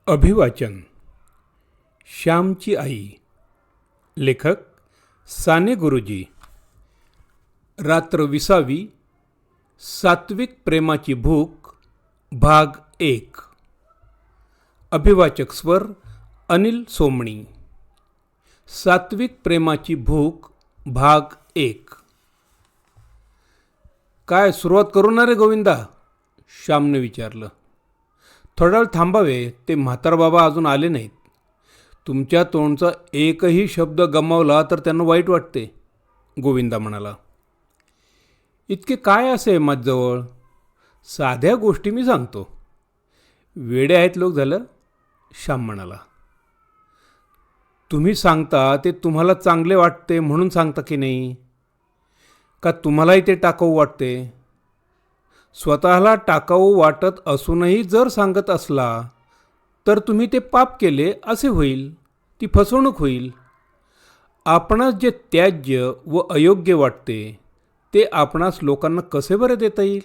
अभिवाचन. श्यामची आई. लेखक साने गुरुजी. रात्र 20वी. सात्विक प्रेमाची भूक. भाग 1. अभिवाचक स्वर अनिल सोमणी. सात्विक प्रेमाची भूक भाग 1. काय सुरुवात करू ना रे गोविंदा? श्यामने विचारलं. थोडा वेळ थांबावे, ते म्हातारबाबा अजून आले नाहीत. तुमच्या तोंडचा एकही शब्द गमावला तर त्यांना वाईट वाटते, गोविंदा म्हणाला. इतके काय असे माझ्याजवळ? साध्या गोष्टी मी सांगतो. वेडे आहेत लोक झालं, श्याम म्हणाला. तुम्ही सांगता ते तुम्हाला चांगले वाटते म्हणून सांगता की नाही? का तुम्हालाही ते टाकाऊ वाटते? स्वतःला टाकाऊ वाटत असूनही जर सांगत असला तर तुम्ही ते पाप केले असे होईल, ती फसवणूक होईल. आपणास जे त्याज्य व अयोग्य वाटते ते आपणास लोकांना कसे बरे देता येईल?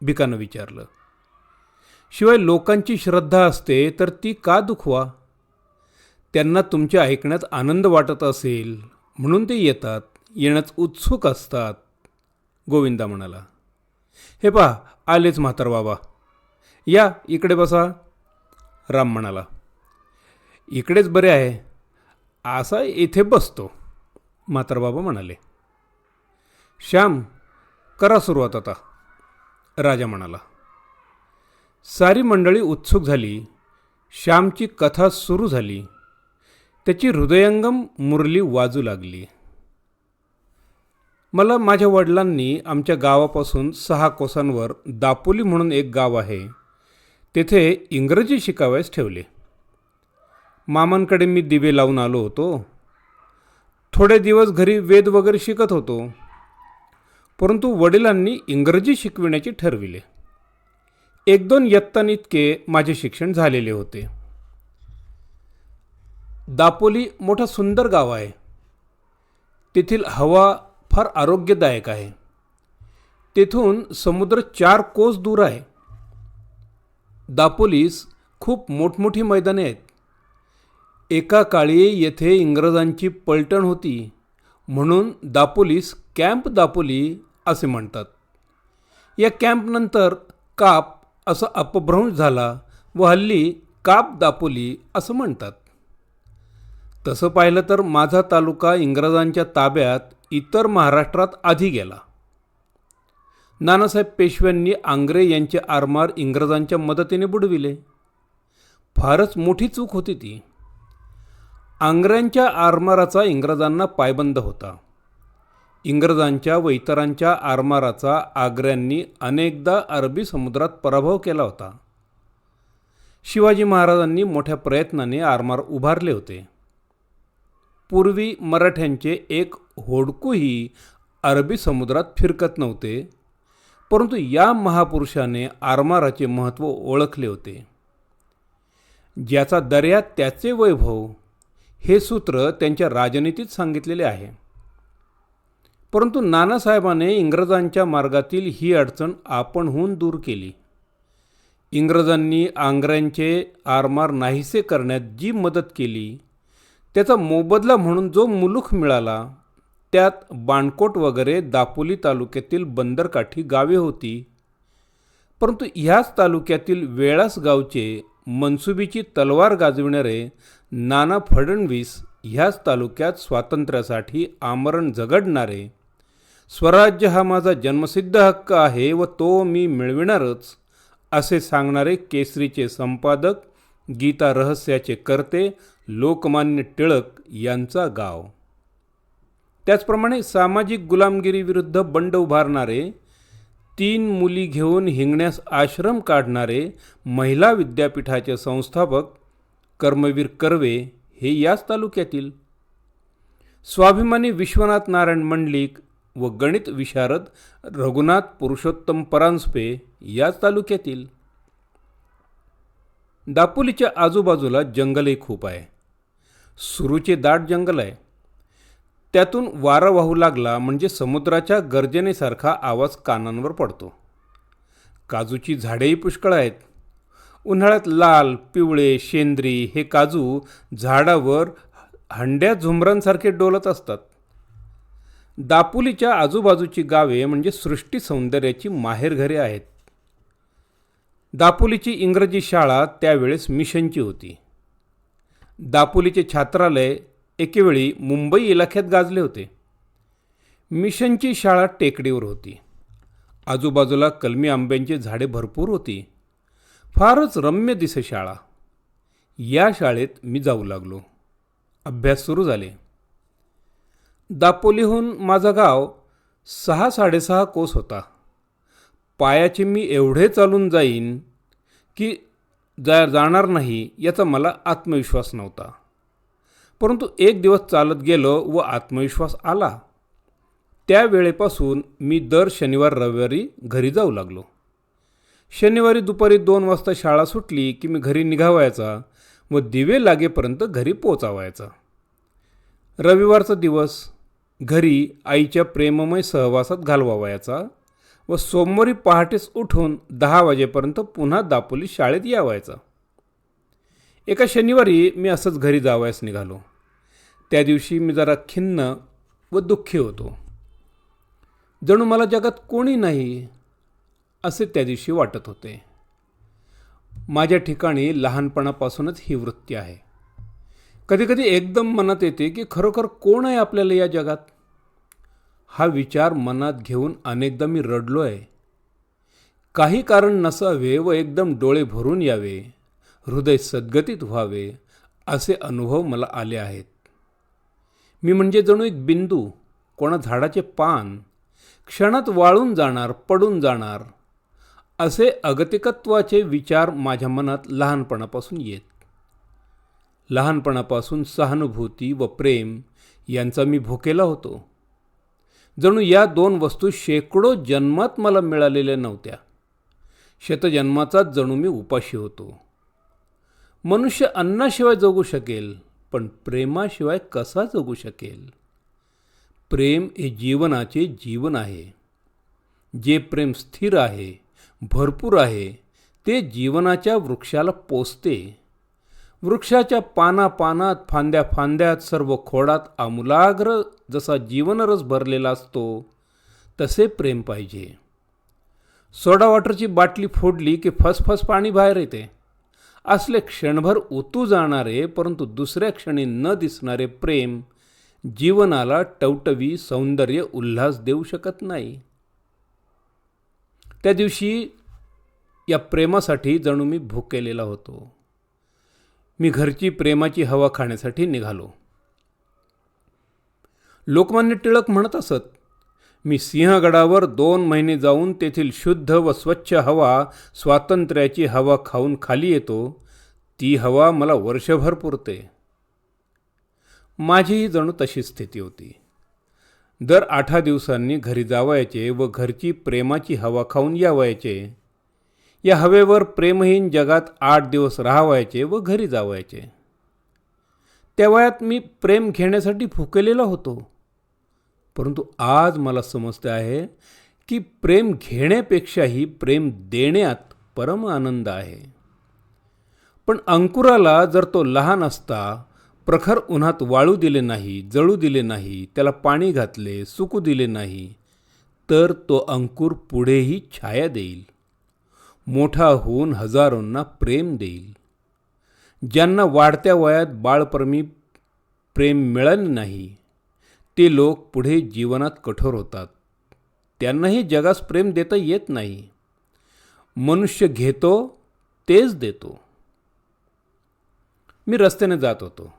भिकानं विचारलं. शिवाय लोकांची श्रद्धा असते तर ती का दुखवा? त्यांना तुमच्या ऐकण्यात आनंद वाटत असेल म्हणून ते येतात, येण्यास उत्सुक असतात, गोविंदा म्हणाला. हे पहा, आलेच म्हातार बाबा. या इकडे बसा, राम म्हणाला. इकडेच बरे आहे, असा इथे बसतो, म्हातार बाबा म्हणाले. श्याम, करा सुरुवात आता, राजा म्हणाला. सारी मंडळी उत्सुक झाली. श्यामची कथा सुरू झाली. त्याची हृदयंगम मुरली वाजू लागली. मला माझ्या वडिलांनी आमच्या गावापासून 6 कोसांवर दापोली म्हणून एक गाव आहे, तेथे इंग्रजी शिकावयास ठेवले. मामांकडे मी दिवे लावून आलो होतो. थोडे दिवस घरी वेद वगैरे शिकत होतो, परंतु वडिलांनी इंग्रजी शिकविण्याचे ठरविले. 1-2 इयत्तांइतके माझे शिक्षण झालेले होते. दापोली मोठा सुंदर गाव आहे. तेथील हवा फार आरोग्यदायक आहे. तेथून समुद्र 4 कोस दूर आहे. दापोलीस खूप मोठमोठी मैदाने आहेत. एका काळी येथे इंग्रजांची पलटण होती, म्हणून दापोलीस कॅम्प दापोली असे म्हणतात. या कॅम्पनंतर काप असा अपभ्रंश झाला व हल्ली काप दापोली असं म्हणतात. तसं पाहिलं तर माझा तालुका इंग्रजांच्या ताब्यात इतर महाराष्ट्रात आधी गेला. नानासाहेब पेशव्यांनी आंग्रे यांचे आरमार इंग्रजांच्या मदतीने बुडविले. फारच मोठी चूक होती ती. आंग्र्यांच्या आरमाराचा इंग्रजांना पायबंद होता. इंग्रजांच्या व इतरांच्या आरमाराचा आग्र्यांनी अनेकदा अरबी समुद्रात पराभव केला होता. शिवाजी महाराजांनी मोठ्या प्रयत्नाने आरमार उभारले होते. पूर्वी मराठ्यांचे एक होडकूही अरबी समुद्रात फिरकत नव्हते, परंतु या महापुरुषाने आरमाराचे महत्त्व ओळखले होते. ज्याचा दर्या त्याचे वैभव, हे सूत्र त्यांच्या राजनीतीत सांगितलेले आहे. परंतु नानासाहेबाने इंग्रजांच्या मार्गातील ही अडचण आपणहून दूर केली. इंग्रजांनी आंग्र्यांचे आरमार नाहीसे करण्यात जी मदत केली, त्याचा मोबदला म्हणून जो मुलूख मिळाला, त्यात बाणकोट वगैरे दापोली तालुक्यातील बंदरकाठी गावे होती. परंतु ह्याच तालुक्यातील वेळास गावचे मनसुबीची तलवार गाजविणारे नाना फडणवीस ह्याच तालुक्यात स्वातंत्र्यासाठी आमरण झगडणारे, स्वराज्य हा माझा जन्मसिद्ध हक्क आहे व तो मी मिळविणारच असे सांगणारे केसरीचे संपादक, गीता रहस्याचे कर्ते लोकमान्य टिळक यांचा गाव. त्याचप्रमाणे सामाजिक गुलामगिरीविरुद्ध बंड उभारणारे, 3 मुली घेऊन हिंगण्यास आश्रम काढणारे महिला विद्यापीठाचे संस्थापक कर्मवीर कर्वे हे याच तालुक्यातील. स्वाभिमानी विश्वनाथ नारायण मंडलिक व गणित विशारद रघुनाथ पुरुषोत्तम परांजपे याच तालुक्यातील. दापोलीच्या आजूबाजूला जंगलही खूप आहे. सुरूचे दाट जंगल आहे. त्यातून वारा वाहू लागला म्हणजे समुद्राच्या गर्जनेसारखा आवाज कानांवर पडतो. काजूची झाडेही पुष्कळ आहेत. उन्हाळ्यात लाल, पिवळे, शेंद्री हे काजू झाडावर हंड्या झुमरांसारखे डोलत असतात. दापोलीच्या आजूबाजूची गावे म्हणजे सृष्टी सौंदर्याची माहेरघरे आहेत. दापोलीची इंग्रजी शाळा त्यावेळेस मिशनची होती. दापोलीचे छात्रालय एकेवेळी मुंबई इलाख्यात गाजले होते. मिशनची शाळा टेकडीवर होती. आजूबाजूला कलमी आंब्यांची झाडे भरपूर होती. फारच रम्य दिसे शाळा. या शाळेत मी जाऊ लागलो. अभ्यास सुरू झाले. दापोलीहून माझं गाव 6-6.5 कोस होता. पायाचे मी एवढे चालून जाईन की जाणार नाही याचा मला आत्मविश्वास नव्हता. परंतु एक दिवस चालत गेलो व आत्मविश्वास आला. त्या वेळेपासून मी दर शनिवार रविवारी घरी जाऊ लागलो. शनिवारी दुपारी 2 वाजता शाळा सुटली की मी घरी निघावायचा व दिवे लागेपर्यंत घरी पोचावायचा. रविवारचा दिवस घरी आईच्या प्रेममय सहवासात घालवावयाचा व सोमवारी पहाटेस उठून 10 वाजेपर्यंत पुन्हा दापोली शाळेत यावायचा. एका शनिवारी मी असंच घरी जावयास निघालो. त्या दिवशी मी जरा खिन्न व दुःखी होतो. जणू मला जगात कोणी नाही असे त्या दिवशी वाटत होते. माझ्या ठिकाणी लहानपणापासूनच ही वृत्ती आहे. कधीकधी एकदम मनात येते की खरोखर कोण आहे आपल्याला या जगात. हा विचार मनात घेऊन अनेकदा मी रडलो आहे. काही कारण नसावे व एकदम डोळे भरून यावे, हृदय सद्गतीत व्हावे असे अनुभव मला आले आहेत. मी म्हणजे जणू एक बिंदू, कोणा झाडाचे पान, क्षणात वाळून जाणार, पडून जाणार असे अगतिकत्वाचे विचार माझ्या मनात लहानपणापासून येत. लहानपणापासून सहानुभूती व प्रेम यांचा मी भुकेला होतो. जणू या 2 वस्तू शेकडो जन्मात मला मिळालेल्या नव्हत्या. शतजन्माचाच जणू मी उपाशी होतो. मनुष्य अन्नाशिवाय जगू शकेल, पण प्रेमाशिवाय कसा जगू शकेल. प्रेम हे जीवनाचे जीवन आहे. जे प्रेम स्थिर आहे, भरपूर आहे, ते जीवनाच्या वृक्षाला पोसते. वृक्षाच्या पानापानात, फांद्या फांद्यात, सर्व खोडात आमूलाग्र जसा जीवनरस भरलेला असतो तसे प्रेम पाहिजे. सोडा वॉटरची बाटली फोडली की फसफस पाणी बाहेर येते. असले क्षणभर ओतू जाणारे परंतु दुसऱ्या क्षणी न दिसणारे प्रेम जीवनाला टवटवी, सौंदर्य, उल्हास देऊ शकत नाही. त्या दिवशी या प्रेमासाठी जणू मी भुकेलेला होतो. मी घरची प्रेमाची हवा खाण्यासाठी निघालो. लोकमान्य टिळक म्हणत असत, मी सिंहगडावर 2 महिने जाऊन तेथील शुद्ध व स्वच्छ हवा, स्वातंत्र्याची हवा खाऊन खाली येतो. ती हवा मला वर्षभर पुरते. माझीही जणू तशी स्थिती होती. दर 8 दिवसांनी घरी जावायचे व घरची प्रेमाची हवा खाऊन यावायचे. या हवेवर प्रेमहीन जगात 8 दिवस राहावायचे व घरी जावायचे. त्या वयात मी प्रेम घेण्यासाठी भुकेलेला होतो. परंतु आज मला समजते आहे की प्रेम घेण्यापेक्षाही प्रेम देण्यात परम आनंद आहे. पण अंकुराला जर तो लहान असता, प्रखर उन्हात वाळू दिले नाही, जळू दिले नाही, त्याला पाणी घातले, सुकू दिले नाही, तर तो अंकुर पुढेही छाया देईल. मोठा होऊन हजारोंना प्रेम देईल. ज्यांना वाढत्या वयात बाळपरमी प्रेम मिळाले नाही, ते लोक पुढे जीवनात कठोर होतात. त्यांनाही जगास प्रेम देता येत नाही. मनुष्य घेतो तेच देतो. मी रस्त्याने जात होतो.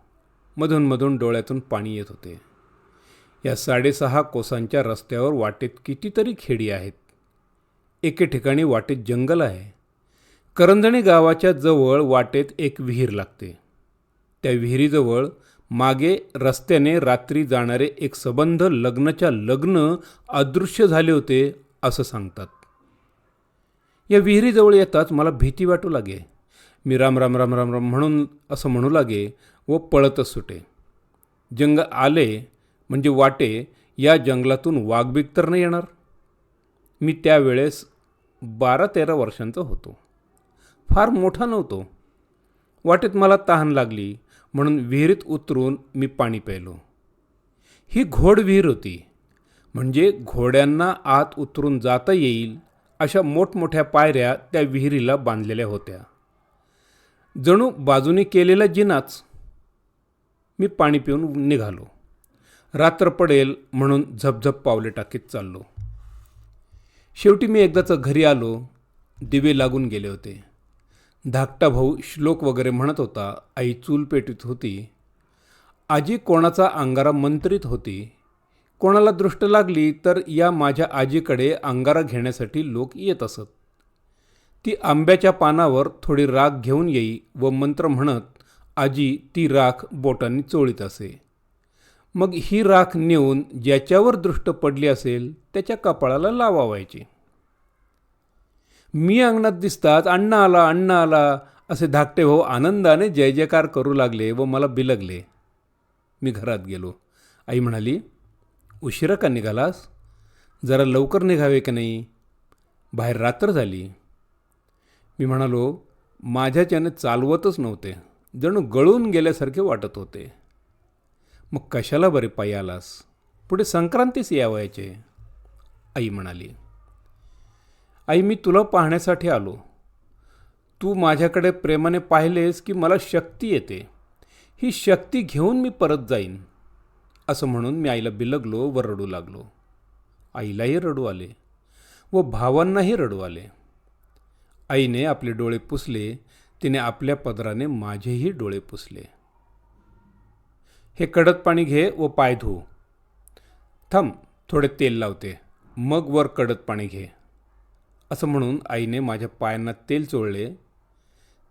मधून डोळ्यातून पाणी येत होते. या 6.5 कोसांच्या रस्त्यावर वाटेत कितीतरी खेडी आहेत. एके ठिकाणी वाटेत जंगल आहे. करंजणी गावाच्या जवळ वाटेत एक विहीर लागते. त्या विहिरीजवळ मागे रस्त्याने रात्री जाणारे एक संबंध लग्नाच्या लग्न अदृश्य झाले होते असं सांगतात. या विहिरीजवळ येताच मला भीती वाटू लागे. मी राम राम राम राम राम म्हणून असं म्हणू लागे व पळतच सुटे. जंगल आले म्हणजे वाटे या जंगलातून वाघबीग तर नाही येणार. मी त्यावेळेस 12-13 वर्षांचा होतो. फार मोठा नव्हतो. वाटेत मला तहान लागली म्हणून विहिरीत उतरून मी पाणी प्यायलो. ही घोड विहीर होती, म्हणजे घोड्यांना आत उतरून जाता येईल अशा मोठमोठ्या पायऱ्या त्या विहिरीला बांधलेल्या होत्या. जणू बाजूने केलेला जिनाच. मी पाणी पिऊन निघालो. रात्र पडेल म्हणून झपझप पावले टाकीत चाललो. शेवटी मी एकदाचं घरी आलो. दिवे लागून गेले होते. धाकटा भाऊ श्लोक वगैरे म्हणत होता. आई चूल पेटीत होती. आजी कोणाचा अंगारा मंत्रित होती. कोणाला दृष्ट लागली तर या माझ्या आजीकडे अंगारा घेण्यासाठी लोक येत असत. ती आंब्याच्या पानावर थोडी राख घेऊन येई व मंत्र म्हणत आजी ती राख बोटांनी चोळीत असे. मग ही राख नेऊन ज्याच्यावर दृष्ट पडली असेल त्याच्या कपाळाला लावायची. मी अंगणात दिसताच अण्णा आला, अण्णा आला असे धाकटे भाऊ आनंदाने जय जयकार करू लागले व मला बिलगले. मी घरात गेलो. आई म्हणाली, उशिरा का निघालास? जरा लवकर निघावे की नाही? बाहेर रात्र झाली. मी म्हणालो, माझ्याच्याने चालवतच नव्हते. जणू गळून गेल्यासारखे वाटत होते. मग कशाला बरे पायी आलास? पुढे संक्रांतीस यावायचे. आई म्हणाली, आई मी तुला पाहण्यासाठी आलो. तू माझ्याकडे प्रेमाने पाहिलेस की मला शक्ती येते. ही शक्ती घेऊन मी परत जाईन. असं म्हणून मी आईला बिलगलो व रडू लागलो. आईलाही रडू आले व भावांनाही रडू आले. आईने आपले डोळे पुसले. तिने आपल्या पदराने माझेही डोळे पुसले. हे कडक पाणी घे व पाय धु. थांब, थोडे तेल लावते, मग वर कडक पाणी घे. असं म्हणून आईने माझ्या पायांना तेल चोळले.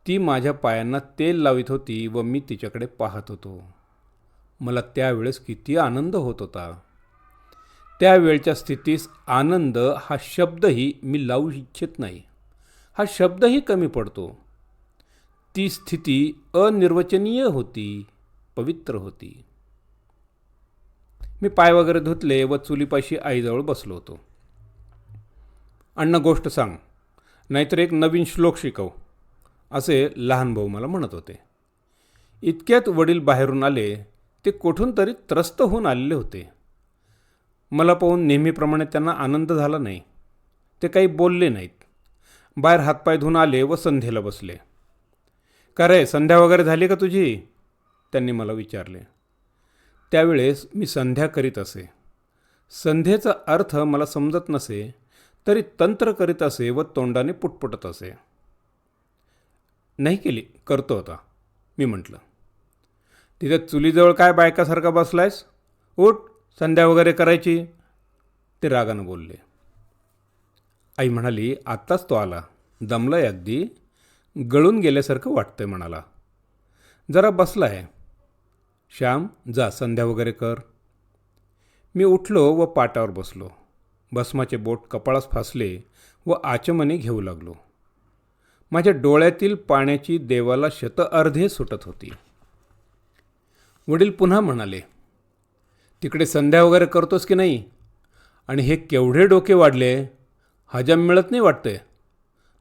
ती माझ्या पायांना तेल लावित होती व मी तिच्याकडे पाहत होतो. मला त्यावेळेस किती आनंद होत होता. त्यावेळच्या स्थितीस आनंद हा शब्दही मी लावू इच्छित नाही. हा शब्दही कमी पडतो. ती स्थिती अनिर्वचनीय होती, पवित्र होती. मी पाय वगैरे धुतले व चुलीपाशी आईजवळ बसलो होतो. अण्णा गोष्ट सांग, नाहीतर एक नवीन श्लोक शिकव, असे लहान भाऊ मला म्हणत होते. इतक्यात वडील बाहेरून आले. ते कुठून तरी त्रस्त होऊन आलेले होते. मला पाहून नेहमीप्रमाणे त्यांना आनंद झाला नाही. ते काही बोलले नाहीत. बाहेर हातपाय धुवून आले व संध्येला बसले. का रे, संध्या वगैरे झाली का तुझी? त्यांनी मला विचारले. त्यावेळेस मी संध्या करीत असे. संध्येचा अर्थ मला समजत नसे तरी तंत्र करीत असे व तोंडाने पुटपुटत असे. नाही केली, करतो आता, मी म्हटलं. तिथे चुलीजवळ काय बायकासारखा बसलायस? उठ, संध्या वगैरे करायची, ते रागानं बोलले. आई म्हणाली, आत्ताच तो आला, दमलाय अगदी, गळून गेल्यासारखं वाटतंय म्हणाला. जरा बसलाय. श्याम, जा संध्या वगैरे कर. मी उठलो व पाटावर बसलो. भस्माचे बोट कपाळास फासले व आचमने घेऊ लागलो. माझ्या डोळ्यातील पाण्याची देवाला शतअर्धे सुटत होती. वडील पुन्हा म्हणाले, तिकडे संध्या वगैरे करतोस की नाही? आणि हे केवढे डोके वाढले, हजम मिळत नाही वाटते,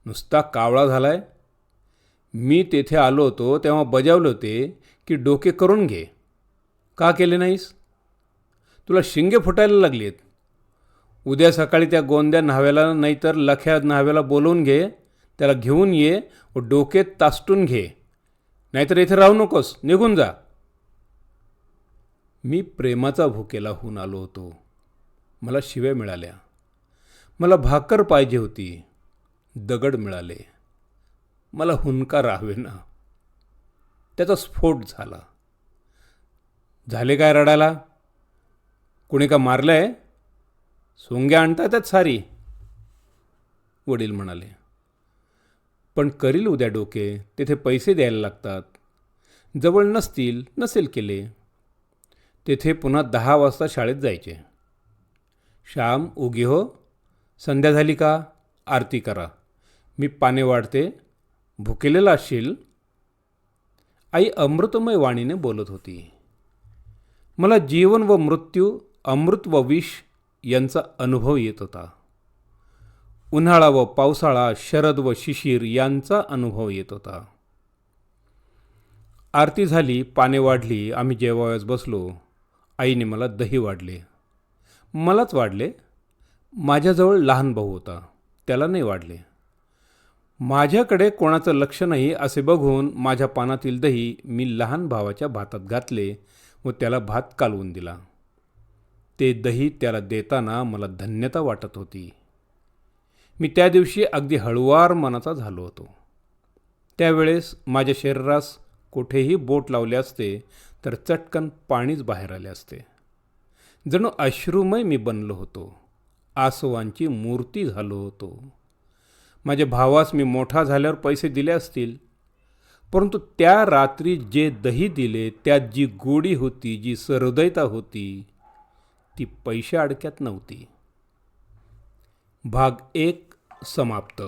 नुसता कावळा झालाय. मी तेथे आलो होतो तेव्हा बजावले होते की डोके करून घे. का केले नाहीस? तुला शिंगे फुटायला लागली आहेत. उद्या सकाळी त्या गोंद्या न्हाव्याला नाहीतर लख्या न्हाव्याला बोलवून घे, त्याला घेऊन ये व डोके तासटून घे, नाहीतर इथे राहू नकोस, निघून जा. मी प्रेमाचा भुकेला होऊन आलो होतो. मला शिव्या मिळाल्या. मला भाकर पाहिजे होती. दगड मिळाले. मला हुंकार हवेना. त्याचा स्फोट झाला. झाले काय रडायला? कुणी का मारलंय? सोंग्या आणतातच सारी, वडील म्हणाले. पण करील उद्या डोके, तेथे पैसे द्यायला लागतात. जवळ नसेल केले. तेथे पुन्हा 10 वाजता शाळेत जायचे. श्याम, उगी हो, संध्या झाली का? आरती करा, मी पाने वाढते, भुकेलेला असशील. आई अमृतमय वाणीने बोलत होती. मला जीवन व मृत्यू, अमृत व विष यांचा अनुभव येत होता. उन्हाळा व पावसाळा, शरद व शिशिर यांचा अनुभव येत होता. आरती झाली, पाने वाढली, आम्ही जेवावयास बसलो. आईने मला दही वाढले. मलाच वाढले. माझ्याजवळ लहान भाऊ होता, त्याला नाही वाढले. माझ्याकडे कोणाचं लक्ष नाही असे बघून माझ्या पानातील दही मी लहान भावाच्या भातात घातले व त्याला भात कालवून दिला. ते दही त्याला देताना मला धन्यता वाटत होती. मी त्या दिवशी अगदी हळुवार मनाचा झालो होतो. त्यावेळेस माझ्या शरीरास कुठेही बोट लावले असते तर चटकन पाणीच बाहेर आले असते. जणू अश्रुमय मी बनलो होतो. आसवांची मूर्ती झालो होतो. माझ्या भावास मी मोठा झाल्यावर पैसे दिले असतील, परंतु त्या रात्री जे दही दिले त्यात जी गोडी होती, जी सहृदयता होती, ती पैशा अडक्यात नव्हती. भाग 1 समाप्त.